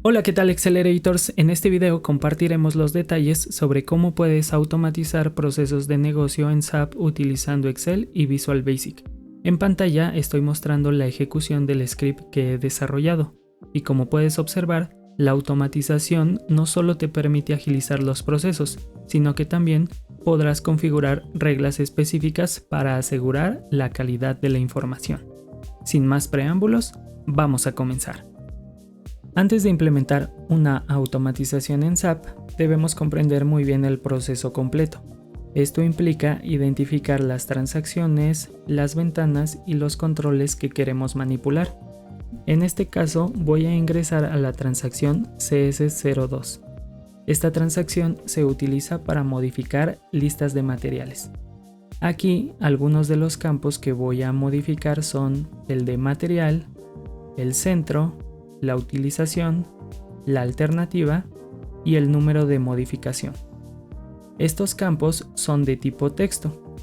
Hola, ¿qué tal Accelerators? En este video compartiremos los detalles sobre cómo puedes automatizar procesos de negocio en SAP utilizando Excel y Visual Basic. En pantalla estoy mostrando la ejecución del script que he desarrollado y como puedes observar, la automatización no solo te permite agilizar los procesos, sino que también podrás configurar reglas específicas para asegurar la calidad de la información. Sin más preámbulos, vamos a comenzar. Antes de implementar una automatización en SAP, debemos comprender muy bien el proceso completo. Esto implica identificar las transacciones, las ventanas y los controles que queremos manipular. En este caso, voy a ingresar a la transacción CS02. Esta transacción se utiliza para modificar listas de materiales. Aquí, algunos de los campos que voy a modificar son el de material, el centro, la utilización, la alternativa y el número de modificación. Estos campos son de tipo texto.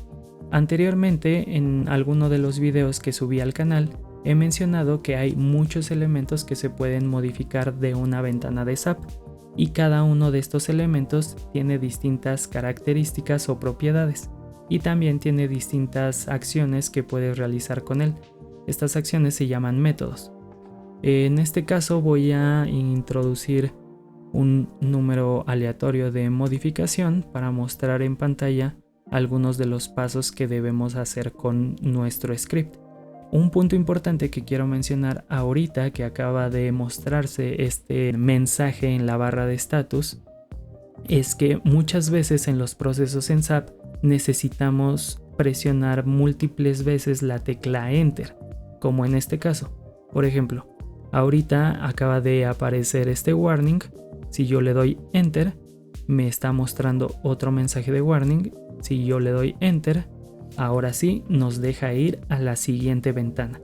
Anteriormente, en alguno de los videos que subí al canal, he mencionado que hay muchos elementos que se pueden modificar de una ventana de SAP y cada uno de estos elementos tiene distintas características o propiedades y también tiene distintas acciones que puedes realizar con él. Estas acciones se llaman métodos. En este caso voy a introducir un número aleatorio de modificación para mostrar en pantalla algunos de los pasos que debemos hacer con nuestro script. Un punto importante que quiero mencionar ahorita que acaba de mostrarse este mensaje en la barra de status es que muchas veces en los procesos en SAP necesitamos presionar múltiples veces la tecla Enter, como en este caso. Por ejemplo, ahorita acaba de aparecer este warning. Si yo le doy Enter, me está mostrando otro mensaje de warning. Si yo le doy Enter, ahora sí nos deja ir a la siguiente ventana.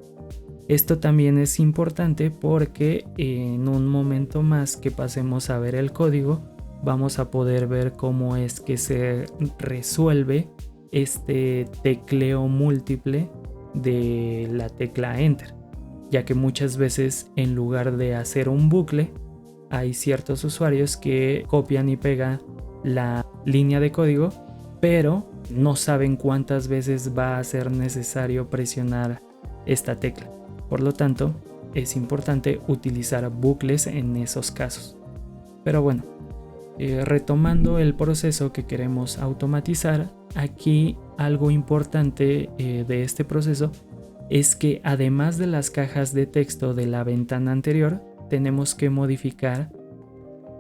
Esto también es importante porque en un momento más que pasemos a ver el código, vamos a poder ver cómo es que se resuelve este tecleo múltiple de la tecla Enter, ya que muchas veces en lugar de hacer un bucle, hay ciertos usuarios que copian y pegan la línea de código, pero no saben cuántas veces va a ser necesario presionar esta tecla. Por lo tanto, es importante utilizar bucles en esos casos. Pero bueno, retomando el proceso que queremos automatizar, aquí algo importante de este proceso es que además de las cajas de texto de la ventana anterior, tenemos que modificar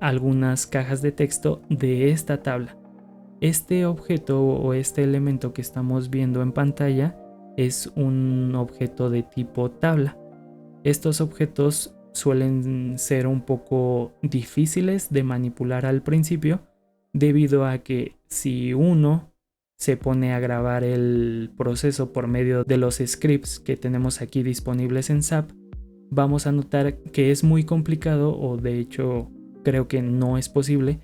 algunas cajas de texto de esta tabla. Este objeto o este elemento que estamos viendo en pantalla es un objeto de tipo tabla. Estos objetos suelen ser un poco difíciles de manipular al principio debido a que si uno se pone a grabar el proceso por medio de los scripts que tenemos aquí disponibles en SAP, vamos a notar que es muy complicado o de hecho creo que no es posible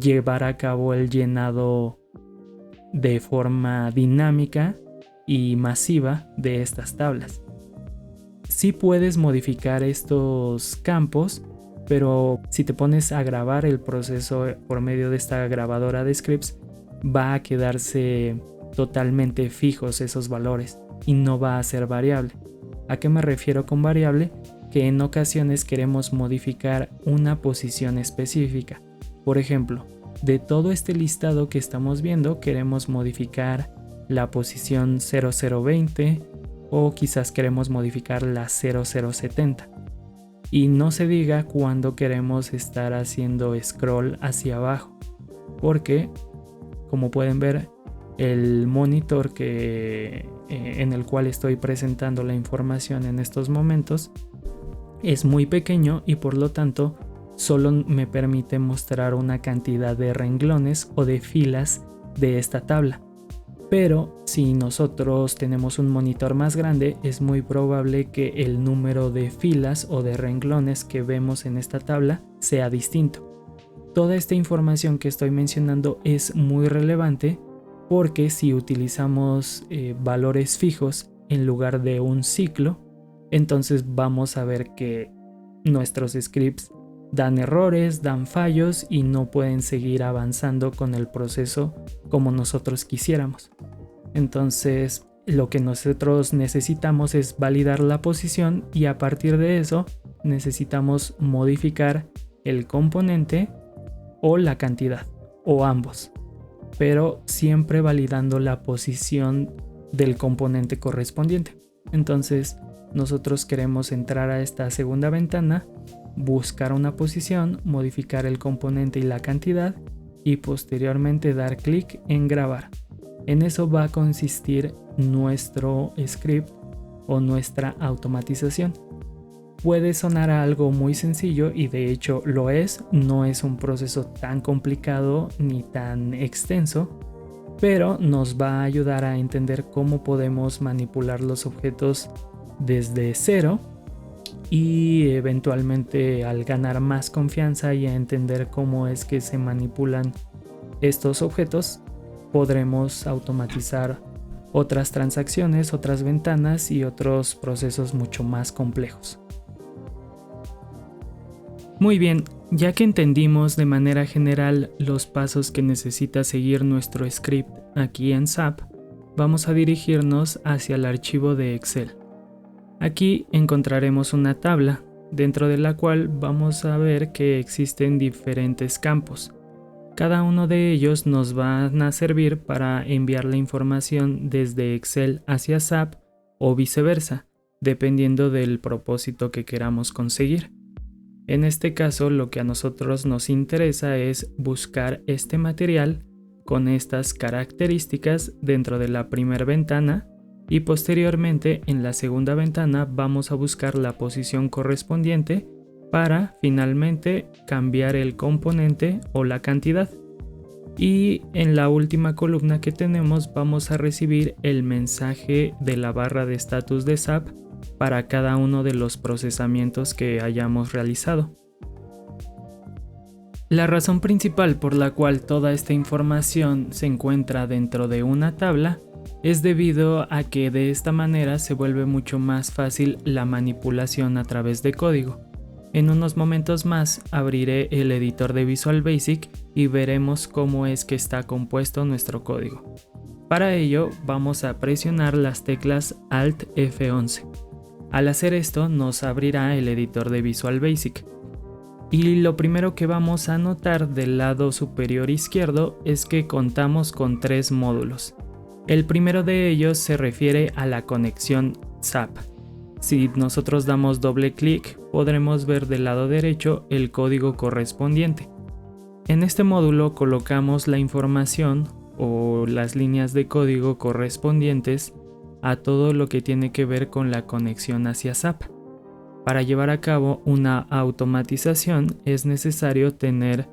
llevar a cabo el llenado de forma dinámica y masiva de estas tablas. Sí puedes modificar estos campos, pero si te pones a grabar el proceso por medio de esta grabadora de scripts, va a quedarse totalmente fijos esos valores y no va a ser variable. ¿A qué me refiero con variable? Que en ocasiones queremos modificar una posición específica. Por ejemplo, de todo este listado que estamos viendo, queremos modificar la posición 0020 o quizás queremos modificar la 0070. Y no se diga cuando queremos estar haciendo scroll hacia abajo, porque como pueden ver, el monitor en el cual estoy presentando la información en estos momentos es muy pequeño y por lo tanto solo me permite mostrar una cantidad de renglones o de filas de esta tabla. Pero si nosotros tenemos un monitor más grande, es muy probable que el número de filas o de renglones que vemos en esta tabla sea distinto. Toda esta información que estoy mencionando es muy relevante porque si utilizamos valores fijos en lugar de un ciclo, entonces vamos a ver que nuestros scripts dan errores, dan fallos y no pueden seguir avanzando con el proceso como nosotros quisiéramos. Entonces, lo que nosotros necesitamos es validar la posición y a partir de eso necesitamos modificar el componente o la cantidad o ambos, pero siempre validando la posición del componente correspondiente. Entonces, nosotros queremos entrar a esta segunda ventana, buscar una posición, modificar el componente y la cantidad y posteriormente dar clic en grabar. En eso va a consistir nuestro script o nuestra automatización. Puede sonar a algo muy sencillo y de hecho lo es, no es un proceso tan complicado ni tan extenso, pero nos va a ayudar a entender cómo podemos manipular los objetos desde cero y eventualmente al ganar más confianza y a entender cómo es que se manipulan estos objetos, podremos automatizar otras transacciones, otras ventanas y otros procesos mucho más complejos. Muy bien, ya que entendimos de manera general los pasos que necesita seguir nuestro script aquí en SAP, vamos a dirigirnos hacia el archivo de Excel. Aquí encontraremos una tabla, dentro de la cual vamos a ver que existen diferentes campos. Cada uno de ellos nos van a servir para enviar la información desde Excel hacia SAP o viceversa, dependiendo del propósito que queramos conseguir. En este caso, lo que a nosotros nos interesa es buscar este material con estas características dentro de la primera ventana y posteriormente en la segunda ventana vamos a buscar la posición correspondiente para finalmente cambiar el componente o la cantidad. Y en la última columna que tenemos vamos a recibir el mensaje de la barra de estatus de SAP para cada uno de los procesamientos que hayamos realizado. La razón principal por la cual toda esta información se encuentra dentro de una tabla es debido a que de esta manera se vuelve mucho más fácil la manipulación a través de código. En unos momentos más abriré el editor de Visual Basic y veremos cómo es que está compuesto nuestro código. Para ello vamos a presionar las teclas Alt F11. Al hacer esto nos abrirá el editor de Visual Basic. Y lo primero que vamos a notar del lado superior izquierdo es que contamos con 3 módulos. El primero de ellos se refiere a la conexión SAP. Si nosotros damos doble clic, podremos ver del lado derecho el código correspondiente. En este módulo colocamos la información o las líneas de código correspondientes a todo lo que tiene que ver con la conexión hacia SAP. Para llevar a cabo una automatización es necesario tener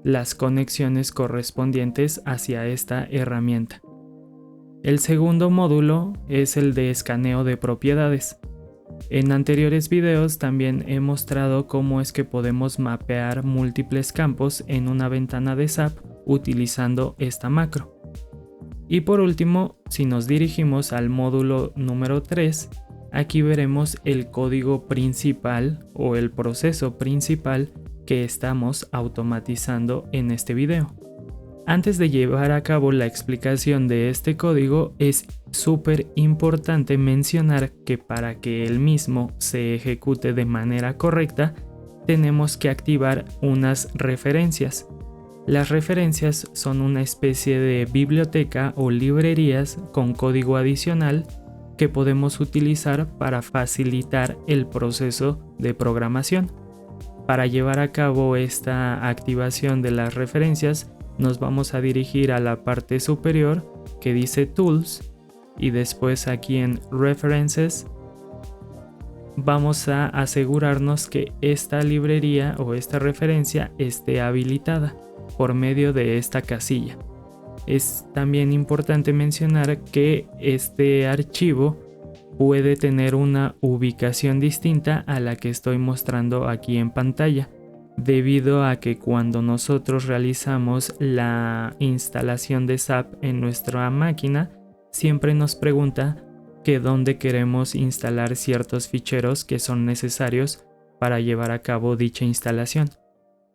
las conexiones correspondientes hacia esta herramienta. El segundo módulo es el de escaneo de propiedades. En anteriores videos también he mostrado cómo es que podemos mapear múltiples campos en una ventana de SAP utilizando esta macro. Y por último, si nos dirigimos al módulo número 3, aquí veremos el código principal o el proceso principal que estamos automatizando en este video. Antes de llevar a cabo la explicación de este código, es súper importante mencionar que para que el mismo se ejecute de manera correcta, tenemos que activar unas referencias. Las referencias son una especie de biblioteca o librerías con código adicional que podemos utilizar para facilitar el proceso de programación. Para llevar a cabo esta activación de las referencias, nos vamos a dirigir a la parte superior que dice Tools y después aquí en References vamos a asegurarnos que esta librería o esta referencia esté habilitada por medio de esta casilla. Es también importante mencionar que este archivo puede tener una ubicación distinta a la que estoy mostrando aquí en pantalla, debido a que cuando nosotros realizamos la instalación de SAP en nuestra máquina, siempre nos pregunta que dónde queremos instalar ciertos ficheros que son necesarios para llevar a cabo dicha instalación.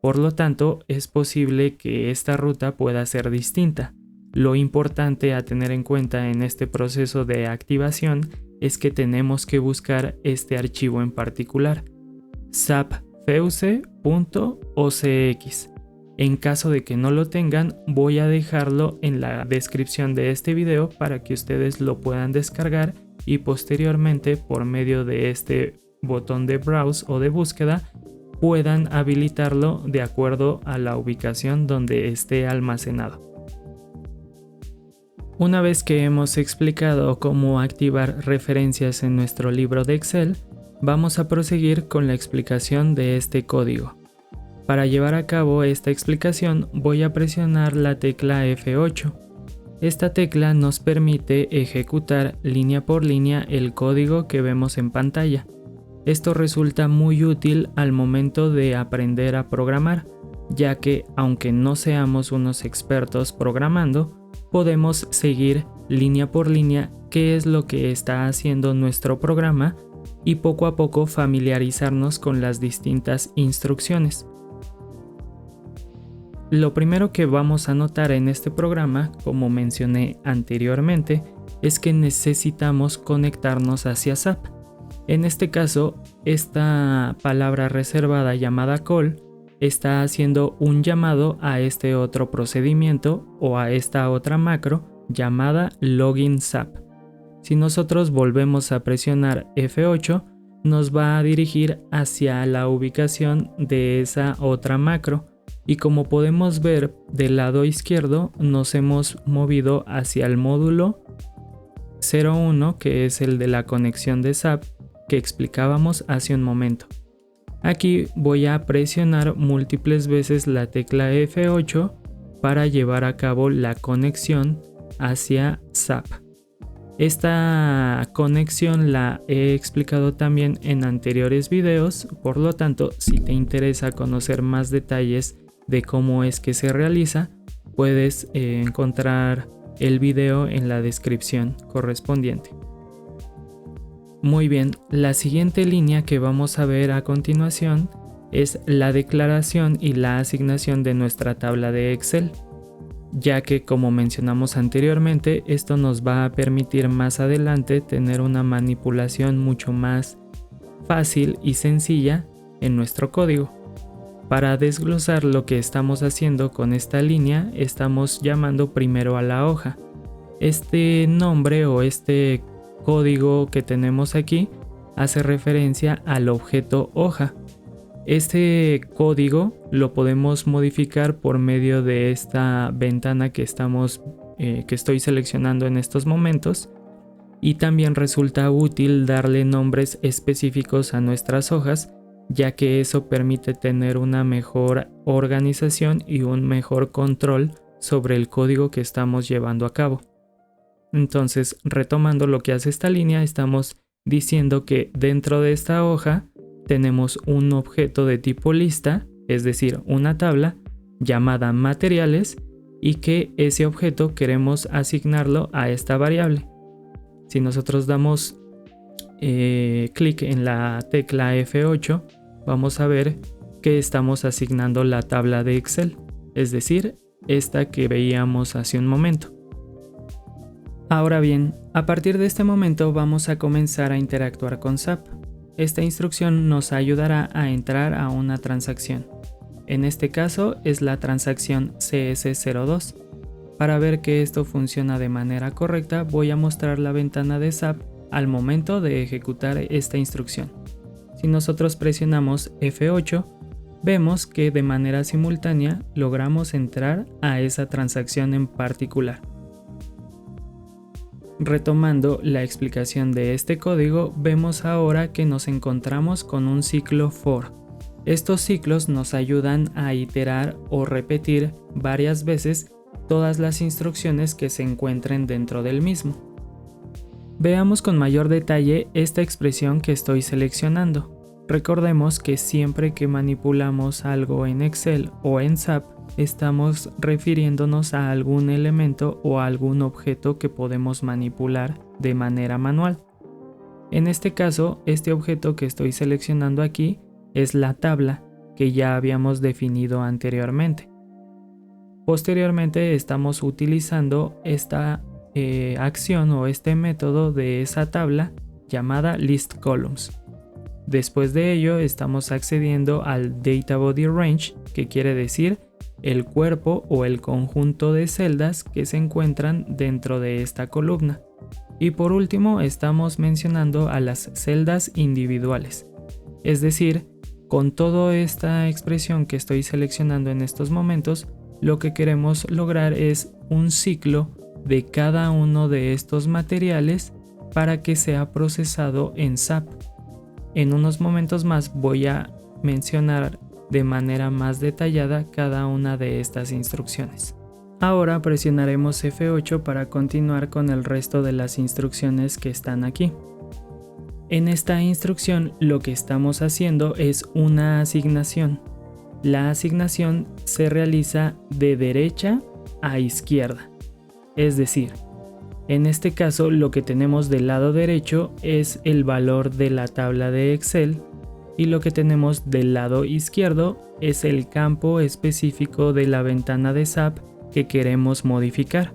Por lo tanto, es posible que esta ruta pueda ser distinta. Lo importante a tener en cuenta en este proceso de activación es que tenemos que buscar este archivo en particular, sapfeuse.ocx. En caso de que no lo tengan, voy a dejarlo en la descripción de este video para que ustedes lo puedan descargar y posteriormente, por medio de este botón de browse o de búsqueda, puedan habilitarlo de acuerdo a la ubicación donde esté almacenado. Una vez que hemos explicado cómo activar referencias en nuestro libro de Excel, vamos a proseguir con la explicación de este código. Para llevar a cabo esta explicación voy a presionar la tecla F8. Esta tecla nos permite ejecutar línea por línea el código que vemos en pantalla. Esto resulta muy útil al momento de aprender a programar, ya que aunque no seamos unos expertos programando, podemos seguir línea por línea qué es lo que está haciendo nuestro programa y poco a poco familiarizarnos con las distintas instrucciones. Lo primero que vamos a notar en este programa, como mencioné anteriormente, es que necesitamos conectarnos hacia SAP. En este caso, esta palabra reservada llamada call está haciendo un llamado a este otro procedimiento o a esta otra macro llamada login SAP. Si nosotros volvemos a presionar F8, nos va a dirigir hacia la ubicación de esa otra macro. Y como podemos ver del lado izquierdo, nos hemos movido hacia el módulo 01, que es el de la conexión de SAP que explicábamos hace un momento. Aquí voy a presionar múltiples veces la tecla F8 para llevar a cabo la conexión hacia SAP. Esta conexión la he explicado también en anteriores videos, por lo tanto, si te interesa conocer más detalles de cómo es que se realiza, puedes encontrar el video en la descripción correspondiente. Muy bien, la siguiente línea que vamos a ver a continuación es la declaración y la asignación de nuestra tabla de Excel, ya que como mencionamos anteriormente, esto nos va a permitir más adelante tener una manipulación mucho más fácil y sencilla en nuestro código. Para desglosar lo que estamos haciendo con esta línea, estamos llamando primero a la hoja. Este nombre o este código que tenemos aquí hace referencia al objeto hoja. Este código lo podemos modificar por medio de esta ventana que estoy seleccionando en estos momentos, y también resulta útil darle nombres específicos a nuestras hojas, ya que eso permite tener una mejor organización y un mejor control sobre el código que estamos llevando a cabo. Entonces, retomando lo que hace esta línea, estamos diciendo que dentro de esta hoja tenemos un objeto de tipo lista, es decir, una tabla llamada materiales, y que ese objeto queremos asignarlo a esta variable. Si nosotros damos clic en la tecla F8, vamos a ver que estamos asignando la tabla de Excel, es decir, esta que veíamos hace un momento. Ahora bien, a partir de este momento vamos a comenzar a interactuar con SAP. Esta instrucción nos ayudará a entrar a una transacción. En este caso es la transacción CS02. Para ver que esto funciona de manera correcta, voy a mostrar la ventana de SAP al momento de ejecutar esta instrucción. Si nosotros presionamos F8, vemos que de manera simultánea logramos entrar a esa transacción en particular. Retomando la explicación de este código, vemos ahora que nos encontramos con un ciclo for. Estos ciclos nos ayudan a iterar o repetir varias veces todas las instrucciones que se encuentren dentro del mismo. Veamos con mayor detalle esta expresión que estoy seleccionando. Recordemos que siempre que manipulamos algo en Excel o en SAP, estamos refiriéndonos a algún elemento o a algún objeto que podemos manipular de manera manual. En este caso, este objeto que estoy seleccionando aquí es la tabla, que ya habíamos definido anteriormente. Posteriormente estamos utilizando esta acción o este método de esa tabla llamada listColumns. Después de ello estamos accediendo al DataBodyRange, que quiere decir el cuerpo o el conjunto de celdas que se encuentran dentro de esta columna. Y por último estamos mencionando a las celdas individuales. Es decir, con toda esta expresión que estoy seleccionando en estos momentos, lo que queremos lograr es un ciclo de cada uno de estos materiales para que sea procesado en SAP. En unos momentos más voy a mencionar de manera más detallada cada una de estas instrucciones. Ahora presionaremos F8 para continuar con el resto de las instrucciones que están aquí. En esta instrucción lo que estamos haciendo es una asignación. La asignación se realiza de derecha a izquierda. Es decir, en este caso lo que tenemos del lado derecho es el valor de la tabla de Excel y lo que tenemos del lado izquierdo es el campo específico de la ventana de SAP que queremos modificar.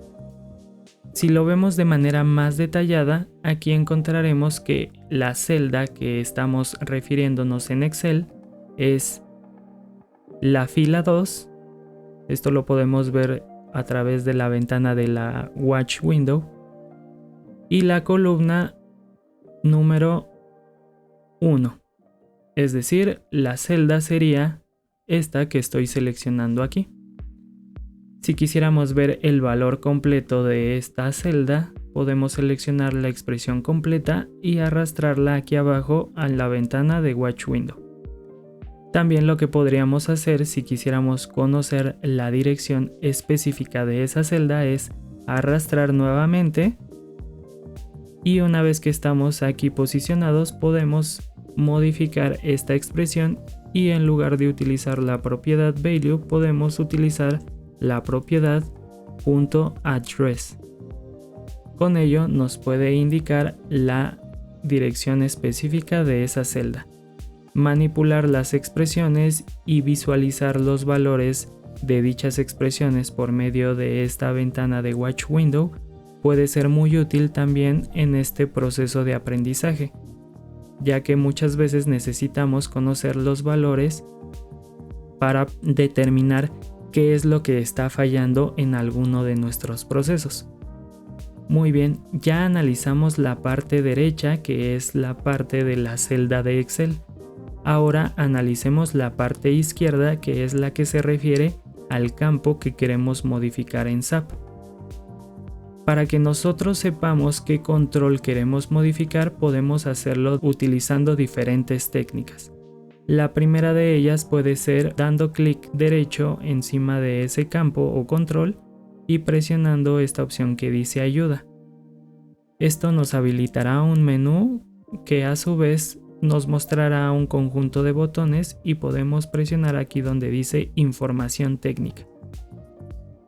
Si lo vemos de manera más detallada, aquí encontraremos que la celda que estamos refiriéndonos en Excel es la fila 2. Esto lo podemos ver a través de la ventana de la Watch Window. Y la columna número 1. Es decir, la celda sería esta que estoy seleccionando aquí. Si quisiéramos ver el valor completo de esta celda, podemos seleccionar la expresión completa y arrastrarla aquí abajo a la ventana de Watch Window. También lo que podríamos hacer si quisiéramos conocer la dirección específica de esa celda es arrastrar nuevamente, y una vez que estamos aquí posicionados podemos modificar esta expresión y en lugar de utilizar la propiedad value podemos utilizar la propiedad .address. Con ello nos puede indicar la dirección específica de esa celda, manipular las expresiones y visualizar los valores de dichas expresiones por medio de esta ventana de Watch Window puede ser muy útil también en este proceso de aprendizaje, ya que muchas veces necesitamos conocer los valores para determinar qué es lo que está fallando en alguno de nuestros procesos. Muy bien, ya analizamos la parte derecha, que es la parte de la celda de Excel. Ahora analicemos la parte izquierda, que es la que se refiere al campo que queremos modificar en SAP. Para que nosotros sepamos qué control queremos modificar, podemos hacerlo utilizando diferentes técnicas. La primera de ellas puede ser dando clic derecho encima de ese campo o control y presionando esta opción que dice ayuda. Esto nos habilitará un menú que a su vez nos mostrará un conjunto de botones y podemos presionar aquí donde dice información técnica.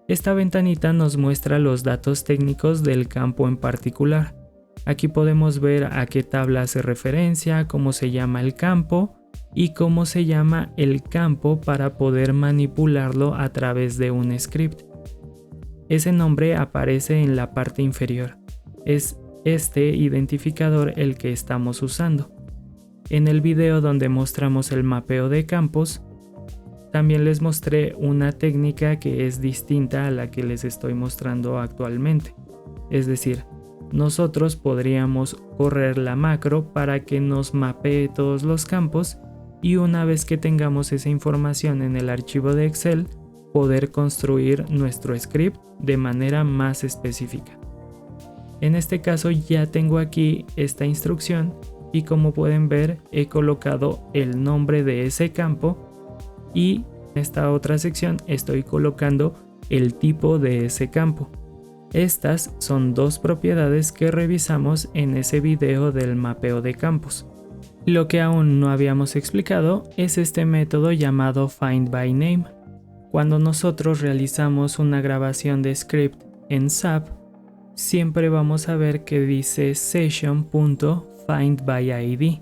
Esta ventanita nos muestra los datos técnicos del campo en particular. Aquí podemos ver a qué tabla hace referencia, cómo se llama el campo y cómo se llama el campo para poder manipularlo a través de un script. Ese nombre aparece en la parte inferior. Es este identificador el que estamos usando. En el video donde mostramos el mapeo de campos, también les mostré una técnica que es distinta a la que les estoy mostrando actualmente. Es decir, nosotros podríamos correr la macro para que nos mapee todos los campos y una vez que tengamos esa información en el archivo de Excel, poder construir nuestro script de manera más específica. En este caso ya tengo aquí esta instrucción y como pueden ver he colocado el nombre de ese campo y en esta otra sección estoy colocando el tipo de ese campo. Estas son dos propiedades que revisamos en ese video del mapeo de campos. Lo que aún no habíamos explicado es este método llamado findByName. Cuando nosotros realizamos una grabación de script en SAP, siempre vamos a ver que dice session.findById.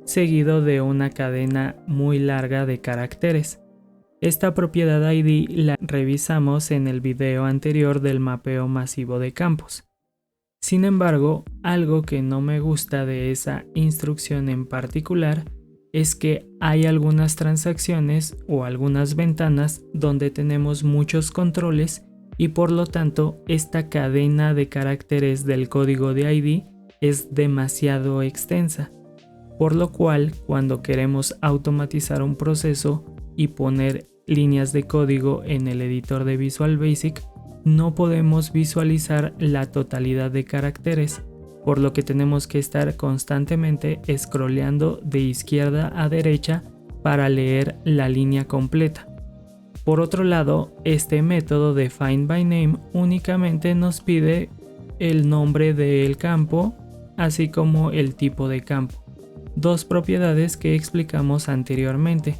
seguido de una cadena muy larga de caracteres. Esta propiedad ID la revisamos en el video anterior del mapeo masivo de campos. Sin embargo, algo que no me gusta de esa instrucción en particular es que hay algunas transacciones o algunas ventanas donde tenemos muchos controles y por lo tanto esta cadena de caracteres del código de ID es demasiado extensa, por lo cual cuando queremos automatizar un proceso y poner líneas de código en el editor de Visual Basic, no podemos visualizar la totalidad de caracteres, por lo que tenemos que estar constantemente scrolleando de izquierda a derecha para leer la línea completa. Por otro lado, este método de findByName únicamente nos pide el nombre del campo, así como el tipo de campo, dos propiedades que explicamos anteriormente.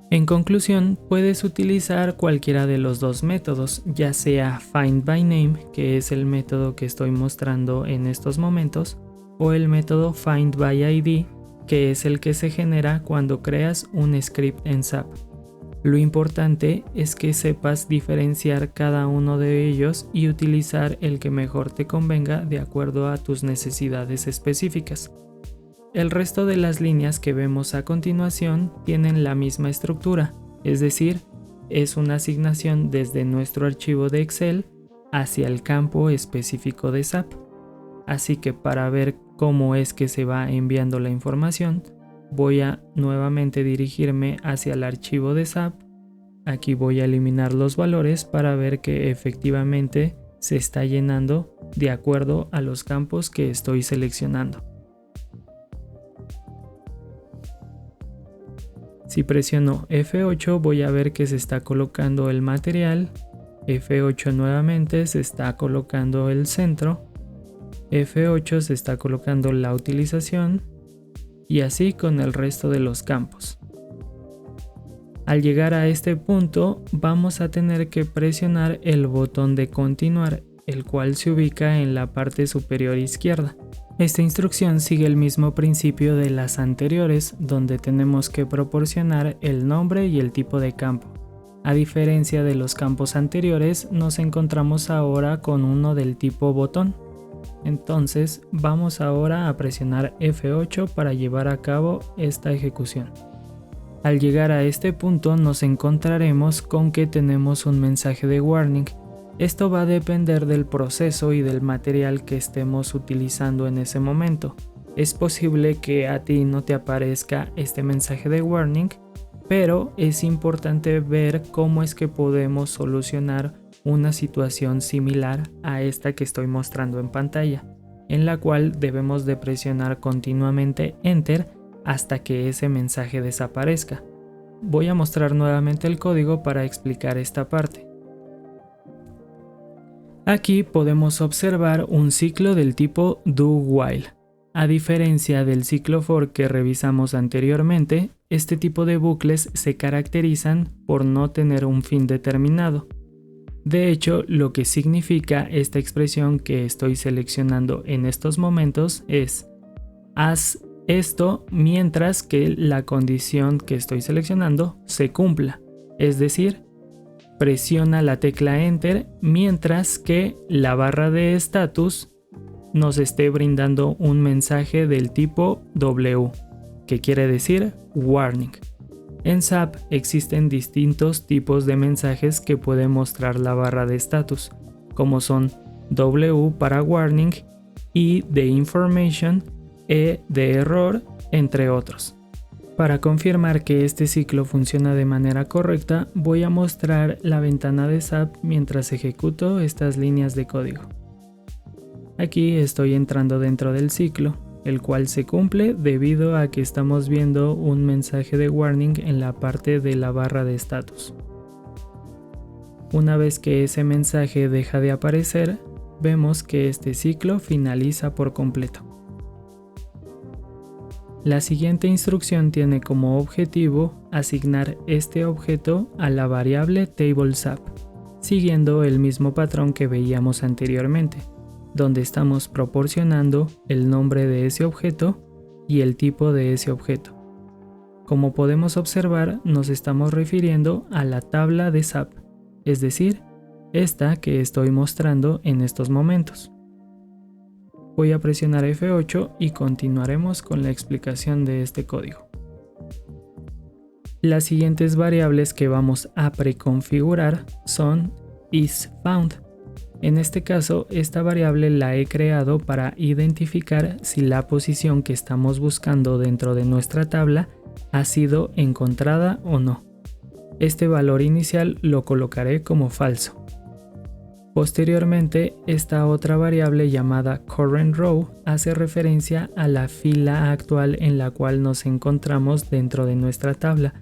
En conclusión, puedes utilizar cualquiera de los dos métodos, ya sea findByName, que es el método que estoy mostrando en estos momentos, o el método findByID, que es el que se genera cuando creas un script en SAP. Lo importante es que sepas diferenciar cada uno de ellos y utilizar el que mejor te convenga de acuerdo a tus necesidades específicas. El resto de las líneas que vemos a continuación tienen la misma estructura, es decir, es una asignación desde nuestro archivo de Excel hacia el campo específico de SAP. Así que para ver cómo es que se va enviando la información, voy a nuevamente dirigirme hacia el archivo de SAP. Aquí voy a eliminar los valores para ver que efectivamente se está llenando de acuerdo a los campos que estoy seleccionando. Si presiono F8 voy a ver que se está colocando el material, F8 nuevamente se está colocando el centro, F8 se está colocando la utilización y así con el resto de los campos. Al llegar a este punto vamos a tener que presionar el botón de continuar, el cual se ubica en la parte superior izquierda. Esta instrucción sigue el mismo principio de las anteriores, donde tenemos que proporcionar el nombre y el tipo de campo. A diferencia de los campos anteriores, nos encontramos ahora con uno del tipo botón. Entonces, vamos ahora a presionar F8 para llevar a cabo esta ejecución. Al llegar a este punto, nos encontraremos con que tenemos un mensaje de warning. Esto va a depender del proceso y del material que estemos utilizando en ese momento. Es posible que a ti no te aparezca este mensaje de warning, pero es importante ver cómo es que podemos solucionar una situación similar a esta que estoy mostrando en pantalla, en la cual debemos de presionar continuamente Enter hasta que ese mensaje desaparezca. Voy a mostrar nuevamente el código para explicar esta parte. Aquí podemos observar un ciclo del tipo do-while. A diferencia del ciclo for que revisamos anteriormente, este tipo de bucles se caracterizan por no tener un fin determinado. De hecho, lo que significa esta expresión que estoy seleccionando en estos momentos es: haz esto mientras que la condición que estoy seleccionando se cumpla, es decir, presiona la tecla Enter mientras que la barra de estatus nos esté brindando un mensaje del tipo W, que quiere decir Warning. En SAP existen distintos tipos de mensajes que puede mostrar la barra de estatus, como son W para Warning, I de Information, E de Error, entre otros. Para confirmar que este ciclo funciona de manera correcta, voy a mostrar la ventana de SAP mientras ejecuto estas líneas de código. Aquí estoy entrando dentro del ciclo, el cual se cumple debido a que estamos viendo un mensaje de warning en la parte de la barra de estatus. Una vez que ese mensaje deja de aparecer, vemos que este ciclo finaliza por completo. La siguiente instrucción tiene como objetivo asignar este objeto a la variable TableSAP, siguiendo el mismo patrón que veíamos anteriormente, donde estamos proporcionando el nombre de ese objeto y el tipo de ese objeto. Como podemos observar, nos estamos refiriendo a la tabla de SAP, es decir, esta que estoy mostrando en estos momentos. Voy a presionar F8 y continuaremos con la explicación de este código. Las siguientes variables que vamos a preconfigurar son isFound. En este caso, esta variable la he creado para identificar si la posición que estamos buscando dentro de nuestra tabla ha sido encontrada o no. Este valor inicial lo colocaré como falso. Posteriormente, esta otra variable llamada currentRow hace referencia a la fila actual en la cual nos encontramos dentro de nuestra tabla,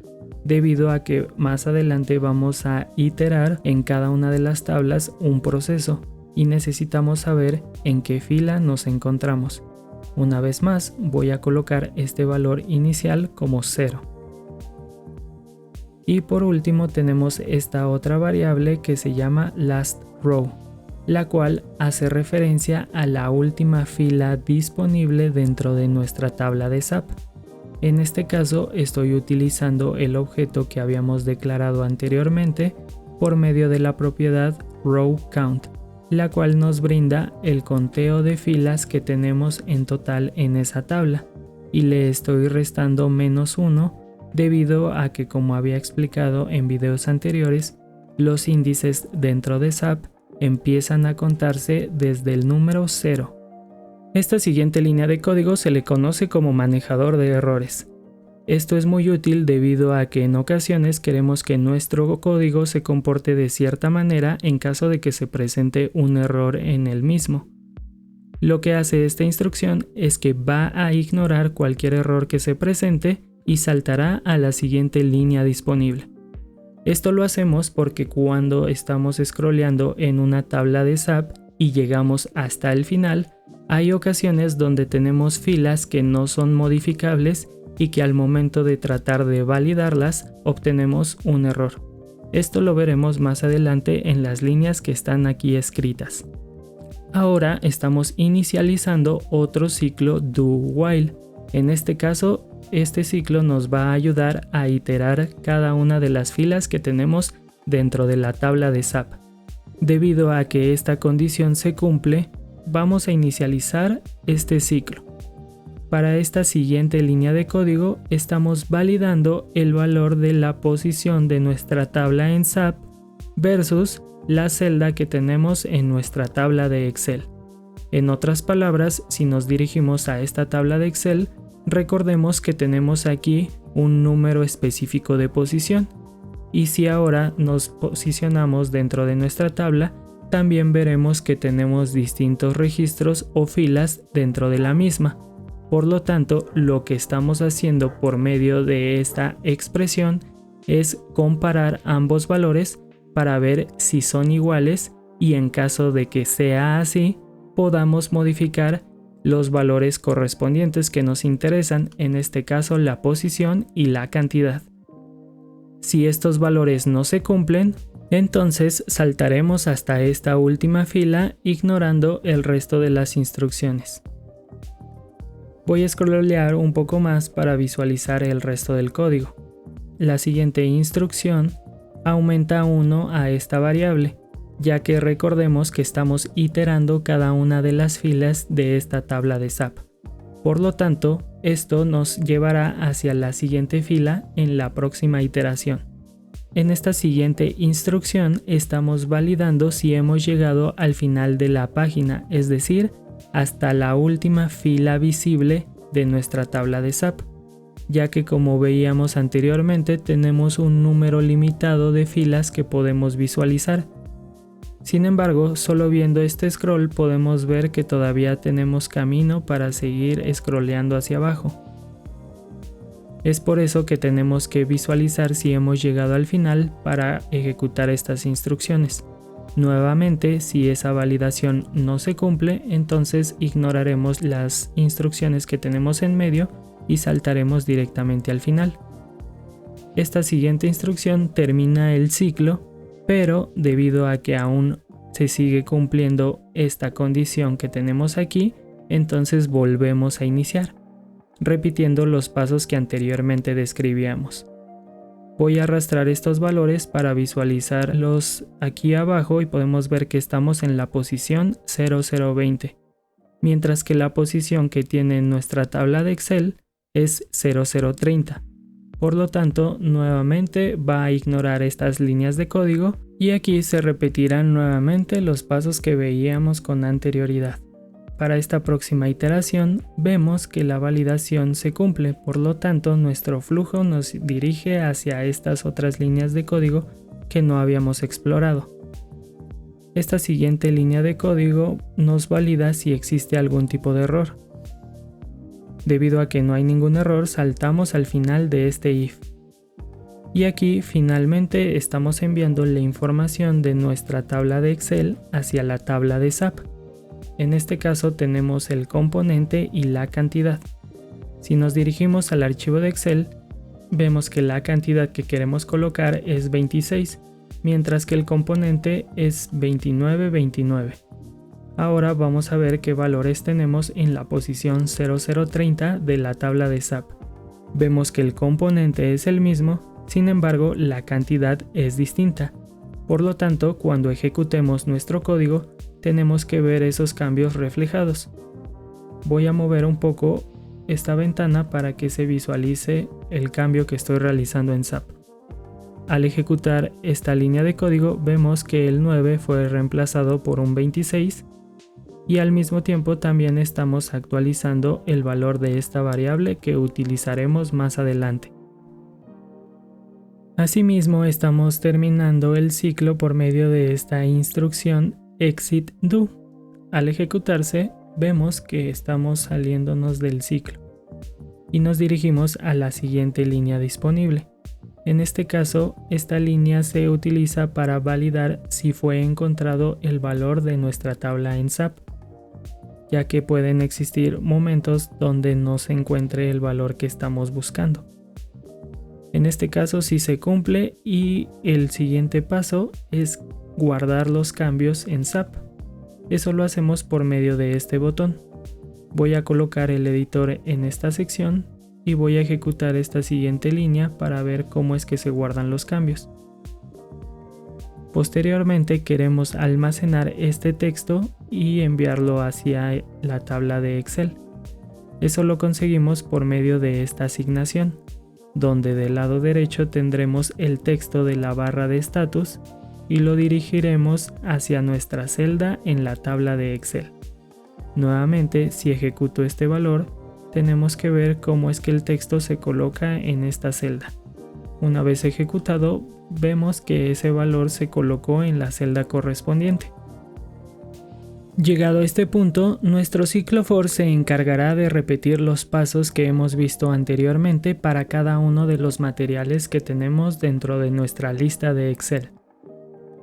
debido a que más adelante vamos a iterar en cada una de las tablas un proceso y necesitamos saber en qué fila nos encontramos. Una vez más, voy a colocar este valor inicial como 0. Y por último tenemos esta otra variable que se llama lastRow, la cual hace referencia a la última fila disponible dentro de nuestra tabla de SAP. En este caso estoy utilizando el objeto que habíamos declarado anteriormente por medio de la propiedad rowCount, la cual nos brinda el conteo de filas que tenemos en total en esa tabla, y le estoy restando -1 debido a que, como había explicado en videos anteriores, los índices dentro de SAP empiezan a contarse desde el número 0. Esta siguiente línea de código se le conoce como manejador de errores. Esto es muy útil debido a que en ocasiones queremos que nuestro código se comporte de cierta manera en caso de que se presente un error en el mismo. Lo que hace esta instrucción es que va a ignorar cualquier error que se presente y saltará a la siguiente línea disponible. Esto lo hacemos porque cuando estamos scrolleando en una tabla de SAP y llegamos hasta el final, hay ocasiones donde tenemos filas que no son modificables y que al momento de tratar de validarlas obtenemos un error. Esto lo veremos más adelante en las líneas que están aquí escritas. Ahora estamos inicializando otro ciclo do-while. En este caso, este ciclo nos va a ayudar a iterar cada una de las filas que tenemos dentro de la tabla de SAP. Debido a que esta condición se cumple, vamos a inicializar este ciclo. Para esta siguiente línea de código estamos validando el valor de la posición de nuestra tabla en SAP versus la celda que tenemos en nuestra tabla de Excel. En otras palabras, si nos dirigimos a esta tabla de Excel, recordemos que tenemos aquí un número específico de posición. Y si ahora nos posicionamos dentro de nuestra tabla, también veremos que tenemos distintos registros o filas dentro de la misma. Por lo tanto, lo que estamos haciendo por medio de esta expresión es comparar ambos valores para ver si son iguales y en caso de que sea así, podamos modificar los valores correspondientes que nos interesan, en este caso la posición y la cantidad. Si estos valores no se cumplen, entonces saltaremos hasta esta última fila ignorando el resto de las instrucciones. Voy a scrollear un poco más para visualizar el resto del código. La siguiente instrucción aumenta 1 a esta variable, ya que recordemos que estamos iterando cada una de las filas de esta tabla de SAP. Por lo tanto, esto nos llevará hacia la siguiente fila en la próxima iteración. En esta siguiente instrucción estamos validando si hemos llegado al final de la página, es decir, hasta la última fila visible de nuestra tabla de SAP, ya que como veíamos anteriormente tenemos un número limitado de filas que podemos visualizar. Sin embargo, solo viendo este scroll podemos ver que todavía tenemos camino para seguir scrolleando hacia abajo. Es por eso que tenemos que visualizar si hemos llegado al final para ejecutar estas instrucciones. Nuevamente, si esa validación no se cumple, entonces ignoraremos las instrucciones que tenemos en medio y saltaremos directamente al final. Esta siguiente instrucción termina el ciclo, pero debido a que aún se sigue cumpliendo esta condición que tenemos aquí, entonces volvemos a iniciar. repitiendo los pasos que anteriormente describíamos. Voy a arrastrar estos valores para visualizarlos aquí abajo y podemos ver que estamos en la posición 0020, mientras que la posición que tiene nuestra tabla de Excel es 0030. Por lo tanto, nuevamente va a ignorar estas líneas de código y aquí se repetirán nuevamente los pasos que veíamos con anterioridad. Para esta próxima iteración vemos que la validación se cumple, por lo tanto nuestro flujo nos dirige hacia estas otras líneas de código que no habíamos explorado. Esta siguiente línea de código nos valida si existe algún tipo de error. Debido a que no hay ningún error, saltamos al final de este if. Y aquí finalmente estamos enviando la información de nuestra tabla de Excel hacia la tabla de SAP. En este caso tenemos el componente y la cantidad. Si nos dirigimos al archivo de Excel, vemos que la cantidad que queremos colocar es 26, mientras que el componente es 2929. Ahora vamos a ver qué valores tenemos en la posición 0030 de la tabla de SAP. Vemos que el componente es el mismo, sin embargo la cantidad es distinta. Por lo tanto, cuando ejecutemos nuestro código, tenemos que ver esos cambios reflejados. Voy a mover un poco esta ventana para que se visualice el cambio que estoy realizando en SAP. Al ejecutar esta línea de código, vemos que el 9 fue reemplazado por un 26 y al mismo tiempo también estamos actualizando el valor de esta variable que utilizaremos más adelante. Asimismo, estamos terminando el ciclo por medio de esta instrucción exit do. Al ejecutarse, vemos que estamos saliéndonos del ciclo y nos dirigimos a la siguiente línea disponible. En este caso, esta línea se utiliza para validar si fue encontrado el valor de nuestra tabla en SAP, ya que pueden existir momentos donde no se encuentre el valor que estamos buscando. En este caso sí se cumple y el siguiente paso es guardar los cambios en SAP. Eso lo hacemos por medio de este botón. Voy a colocar el editor en esta sección y voy a ejecutar esta siguiente línea para ver cómo es que se guardan los cambios. Posteriormente queremos almacenar este texto y enviarlo hacia la tabla de Excel. Eso lo conseguimos por medio de esta asignación, donde del lado derecho tendremos el texto de la barra de estatus y lo dirigiremos hacia nuestra celda en la tabla de Excel. Nuevamente, si ejecuto este valor, tenemos que ver cómo es que el texto se coloca en esta celda. Una vez ejecutado, vemos que ese valor se colocó en la celda correspondiente. Llegado a este punto, nuestro ciclo for se encargará de repetir los pasos que hemos visto anteriormente para cada uno de los materiales que tenemos dentro de nuestra lista de Excel.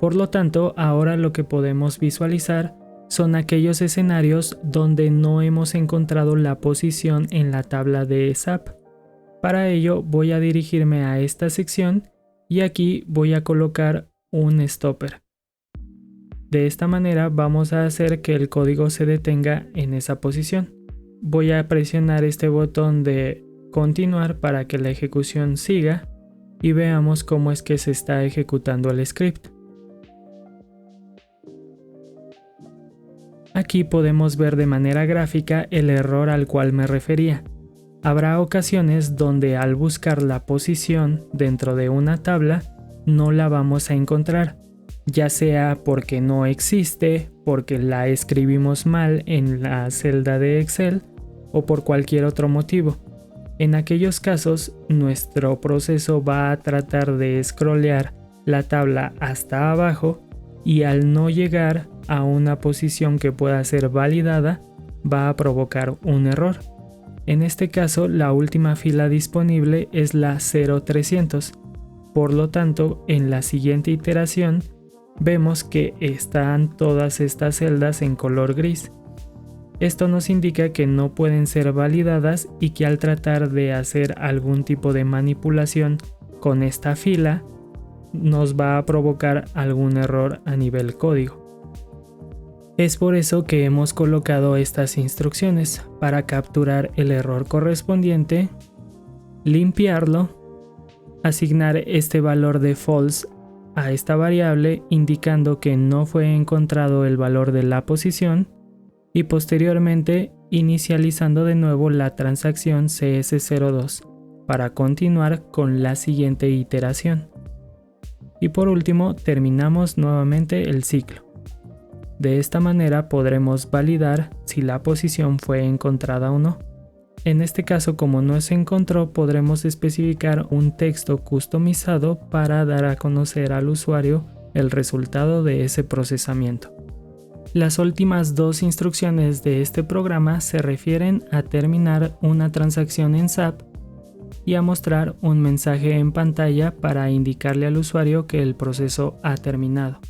Por lo tanto, ahora lo que podemos visualizar son aquellos escenarios donde no hemos encontrado la posición en la tabla de SAP. Para ello voy a dirigirme a esta sección y aquí voy a colocar un stopper. De esta manera vamos a hacer que el código se detenga en esa posición. Voy a presionar este botón de continuar para que la ejecución siga y veamos cómo es que se está ejecutando el script. Aquí podemos ver de manera gráfica el error al cual me refería. Habrá ocasiones donde al buscar la posición dentro de una tabla no la vamos a encontrar, ya sea porque no existe, porque la escribimos mal en la celda de Excel o por cualquier otro motivo. En aquellos casos, nuestro proceso va a tratar de scrollear la tabla hasta abajo y al no llegar a una posición que pueda ser validada, va a provocar un error. En este caso, la última fila disponible es la 0300. Por lo tanto, en la siguiente iteración, vemos que están todas estas celdas en color gris. Esto nos indica que no pueden ser validadas y que al tratar de hacer algún tipo de manipulación con esta fila, nos va a provocar algún error a nivel código. Es por eso que hemos colocado estas instrucciones para capturar el error correspondiente, limpiarlo, asignar este valor de false a esta variable indicando que no fue encontrado el valor de la posición y posteriormente inicializando de nuevo la transacción CS02 para continuar con la siguiente iteración. Y por último terminamos nuevamente el ciclo. De esta manera podremos validar si la posición fue encontrada o no. En este caso, como no se encontró, podremos especificar un texto customizado para dar a conocer al usuario el resultado de ese procesamiento. Las últimas dos instrucciones de este programa se refieren a terminar una transacción en SAP y a mostrar un mensaje en pantalla para indicarle al usuario que el proceso ha terminado.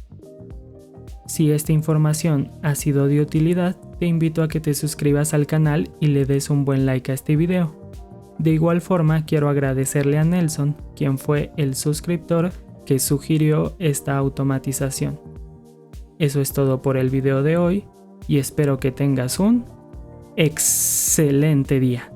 Si esta información ha sido de utilidad, te invito a que te suscribas al canal y le des un buen like a este video. De igual forma, quiero agradecerle a Nelson, quien fue el suscriptor que sugirió esta automatización. Eso es todo por el video de hoy y espero que tengas un excelente día.